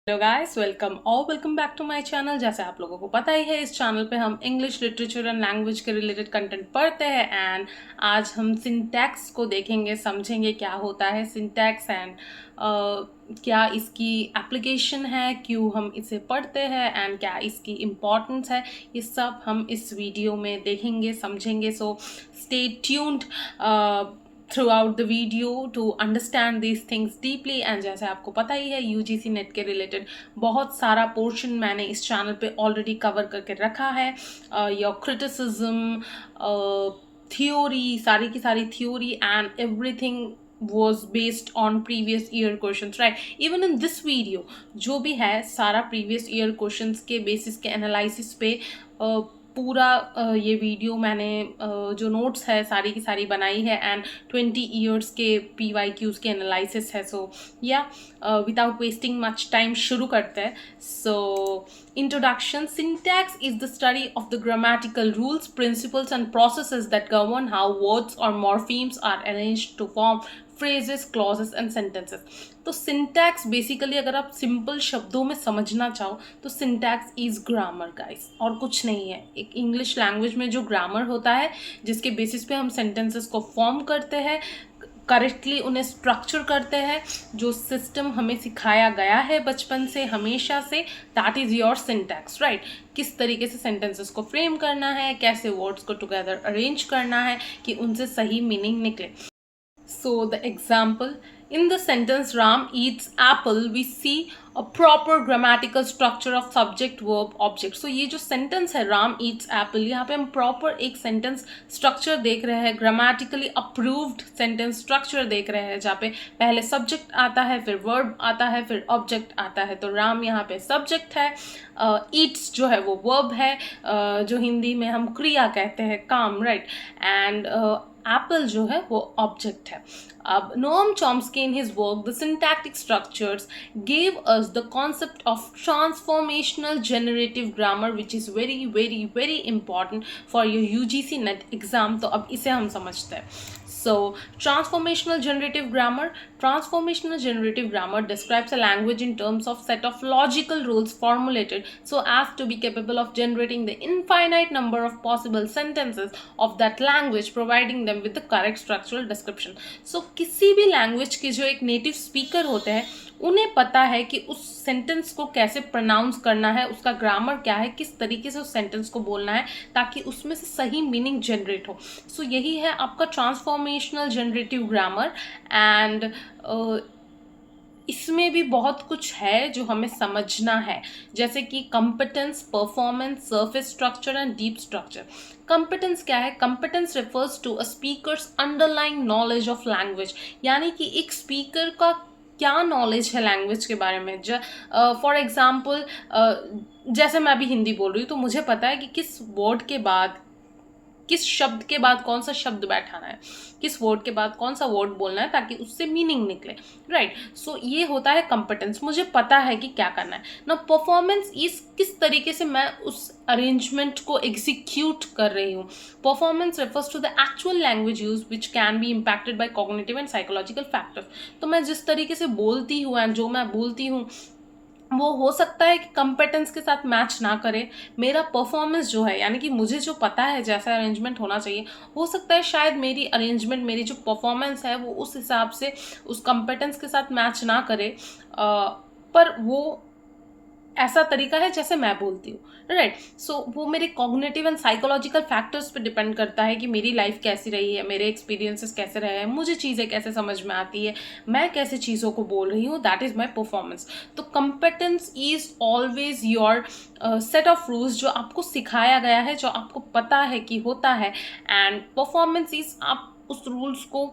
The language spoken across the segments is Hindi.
Hello guys, welcome back to my channel. जैसे आप लोगों को पता ही है, इस चैनल पे हम इंग्लिश लिटरेचर एंड लैंग्वेज के रिलेटेड कंटेंट पढ़ते हैं। एंड आज हम सिंटैक्स को देखेंगे, समझेंगे क्या होता है सिंटैक्स एंड क्या इसकी एप्लीकेशन है, क्यों हम इसे पढ़ते हैं एंड क्या इसकी इम्पोर्टेंस है। ये सब हम इस वीडियो में देखेंगे, समझेंगे। So stay tuned throughout the video to understand these things deeply। And जैसे आपको पता ही है, यूजीसी नेट के रिलेटेड बहुत सारा पोर्शन मैंने इस चैनल पे ऑलरेडी कवर करके रखा है। योर क्रिटिसिज्म, थ्योरी, सारी की सारी theory and everything was based on previous year questions, right? Even in this video जो भी है सारा previous year questions के basis के analysis पे पूरा ये वीडियो मैंने जो नोट्स है सारी की सारी बनाई है एंड 20 ईयर्स के PYQs के एनालिसिस है। सो या विदाउट वेस्टिंग मच टाइम शुरू करते हैं। So introduction. Syntax is the study of the grammatical rules, principles and processes that govern how words और morphemes are arranged to form phrases, clauses and sentences। तो सिंटैक्स बेसिकली अगर आप सिंपल शब्दों में समझना चाहो तो सिंटैक्स इज ग्रामर गाइस, और कुछ नहीं है। एक इंग्लिश लैंग्वेज में जो ग्रामर होता है जिसके बेसिस पे हम सेंटेंसेस को फॉर्म करते हैं, करेक्टली उन्हें स्ट्रक्चर करते हैं, जो सिस्टम हमें सिखाया गया है बचपन से हमेशा से, that is your syntax, right? किस तरीके से सेंटेंसेस को फ्रेम करना है, कैसे वर्ड्स को टुगेदर अरेंज करना है कि उनसे सही मीनिंग निकले। So the example, in the sentence Ram eats apple, we see a proper grammatical structure of subject verb object। So ये जो sentence है Ram eats apple, यहाँ पे हम proper एक sentence structure देख रहे हैं, grammatically approved sentence structure देख रहे हैं, जहाँ पे पहले subject आता है, फिर verb आता है, फिर object आता है। तो Ram यहाँ पे subject है, eats जो है वो verb है, जो हिंदी में हम क्रिया कहते हैं, काम, right? And एप्पल जो है वो ऑब्जेक्ट है। अब Noam Chomsky in his work the syntactic structures gave us the concept of transformational generative grammar which is very very very important for your UGC NET exam. तो अब इसे हम समझते हैं। So, transformational generative grammar describes a language in terms of set of logical rules formulated so as to be capable of generating the infinite number of possible sentences of that language, providing them with the correct structural description। So, किसी भी language के जो एक native speaker होते हैं उन्हें पता है कि उस सेंटेंस को कैसे प्रोनाउंस करना है, उसका ग्रामर क्या है, किस तरीके से उस सेंटेंस को बोलना है ताकि उसमें से सही मीनिंग जनरेट हो। सो यही है आपका ट्रांसफॉर्मेशनल जनरेटिव ग्रामर। एंड इसमें भी बहुत कुछ है जो हमें समझना है, जैसे कि competence, performance, surface structure and deep structure. Competence क्या है? Competence refers to a speaker's underlying knowledge of language, यानी कि एक स्पीकर का क्या नॉलेज है लैंग्वेज के बारे में। फॉर एग्जाम्पल, जैसे मैं अभी हिंदी बोल रही हूँ तो मुझे पता है कि किस वर्ड के बाद, किस शब्द के बाद कौन सा शब्द बैठाना है, किस वर्ड के बाद कौन सा वर्ड बोलना है ताकि उससे मीनिंग निकले, राइट? सो ये होता है कंपिटेंस, मुझे पता है कि क्या करना है ना। परफॉर्मेंस इस किस तरीके से मैं उस अरेंजमेंट को एग्जीक्यूट कर रही हूँ। Performance refers to the actual language use which can be impacted by cognitive and psychological factors. तो मैं जिस तरीके से बोलती हूँ एंड जो मैं बोलती हूँ वो हो सकता है कि कंपेटेंस के साथ मैच ना करे। मेरा परफॉर्मेंस जो है, यानी कि मुझे जो पता है जैसा अरेंजमेंट होना चाहिए, हो सकता है शायद मेरी अरेंजमेंट, मेरी जो परफॉर्मेंस है वो उस हिसाब से उस कंपेटेंस के साथ मैच ना करे, पर वो ऐसा तरीका है जैसे मैं बोलती हूँ, राइट? सो वो मेरे कॉग्निटिव एंड साइकोलॉजिकल फैक्टर्स पे डिपेंड करता है कि मेरी लाइफ कैसी रही है, मेरे एक्सपीरियंसेस कैसे रहे हैं, मुझे चीज़ें कैसे समझ में आती है, मैं कैसे चीज़ों को बोल रही हूँ, दैट इज़ माई परफॉर्मेंस। तो competence is always your set of rules जो आपको सिखाया गया है, जो आपको पता है कि होता है। एंड परफॉर्मेंस इज आप उस रूल्स को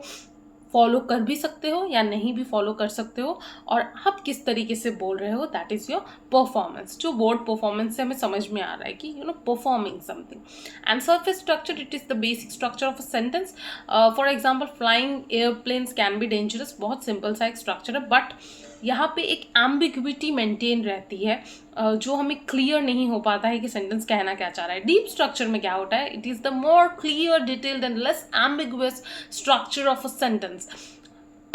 फॉलो कर भी सकते हो या नहीं भी फॉलो कर सकते हो, और आप किस तरीके से बोल रहे हो, दैट इज़ योर परफॉर्मेंस। जो वर्ड परफॉर्मेंस से हमें समझ में आ रहा है कि performing something. And surface structure, it is the basic structure of a sentence. For example, flying airplanes can be dangerous, बहुत सिंपल सा एक स्ट्रक्चर है, बट यहाँ पे एक एम्बिग्विटी मेंटेन रहती है, जो हमें क्लियर नहीं हो पाता है कि सेंटेंस कहना क्या चाह रहा है। डीप स्ट्रक्चर में क्या होता है? It is the more clear, detailed and less ambiguous structure of a sentence.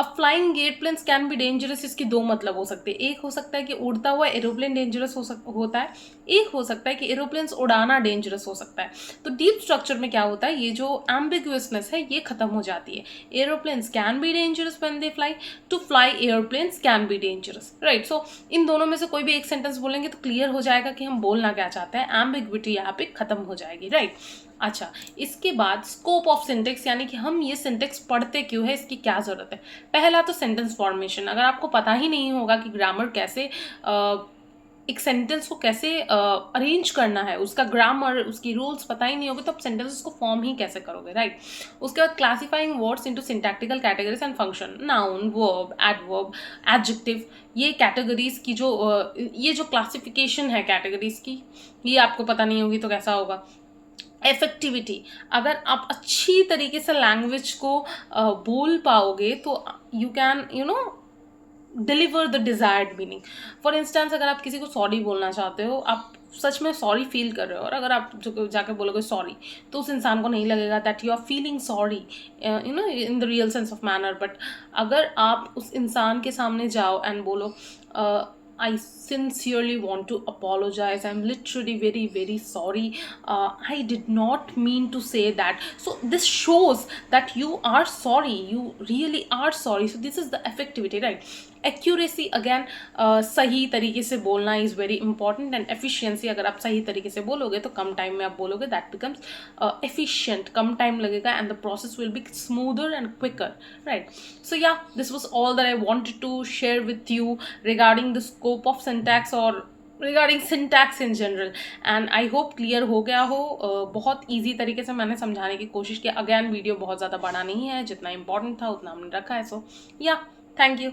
अब flying airplanes can be dangerous, इसके दो मतलब हो सकते हैं। एक हो सकता है कि उड़ता हुआ एरोप्लेन डेंजरस होता है, एक हो सकता है कि एरोप्लेन्स उड़ाना डेंजरस हो सकता है। तो डीप स्ट्रक्चर में क्या होता है, ये जो एम्बिगुअसनेस है ये खत्म हो जाती है। Aeroplanes can be dangerous when they fly, to fly airplanes can be dangerous, right. So इन दोनों में से कोई भी एक सेंटेंस बोलेंगे तो क्लियर हो जाएगा कि हम बोलना क्या चाहते हैं, एम्बिग्विटी यहाँ पे खत्म हो जाएगी, राइट। अच्छा, इसके बाद स्कोप ऑफ सिंटेक्स, यानी कि हम ये सिंटेक्स पढ़ते क्यों है, इसकी क्या ज़रूरत है। पहला तो सेंटेंस फॉर्मेशन, अगर आपको पता ही नहीं होगा कि ग्रामर कैसे एक सेंटेंस को कैसे अरेंज करना है, उसका ग्रामर, उसकी रूल्स पता ही नहीं होगी, तो आप सेंटेंसेस को फॉर्म ही कैसे करोगे, राइट। उसके बाद classifying words into syntactical categories and function, noun, verb, adverb, adjective, ये कैटेगरीज की जो ये जो क्लासिफिकेशन है कैटेगरीज की, ये आपको पता नहीं होगी तो कैसा होगा। इफेक्टिविटी, अगर आप अच्छी तरीके से लैंग्वेज को बोल पाओगे तो you can deliver the desired meaning. For instance, अगर आप किसी को सॉरी बोलना चाहते हो, आप सच में सॉरी फील कर रहे हो, और अगर आप जो जाकर बोलोगे सॉरी, तो उस इंसान को नहीं लगेगा that you are feeling sorry in the real sense of manner. But अगर आप उस इंसान के सामने जाओ एंड बोलो I sincerely want to apologize. I'm literally very, very sorry. I did not mean to say that. So this shows that you are sorry. You really are sorry. So this is the effectivity, right? Accuracy again, सही तरीके से बोलना is very important, and efficiency, अगर आप सही तरीके से बोलोगे तो कम टाइम में आप बोलोगे, that becomes efficient, come time लगेगा, and the process will be smoother and quicker, right? So yeah, this was all that I wanted to share with you regarding the scope of syntax or regarding syntax in general, and I hope clear हो गया हो। बहुत easy तरीके से मैंने समझाने की कोशिश की। अगेन वीडियो बहुत ज़्यादा बड़ा नहीं है, जितना important था उतना हमने रखा है। सो या, थैंक यू।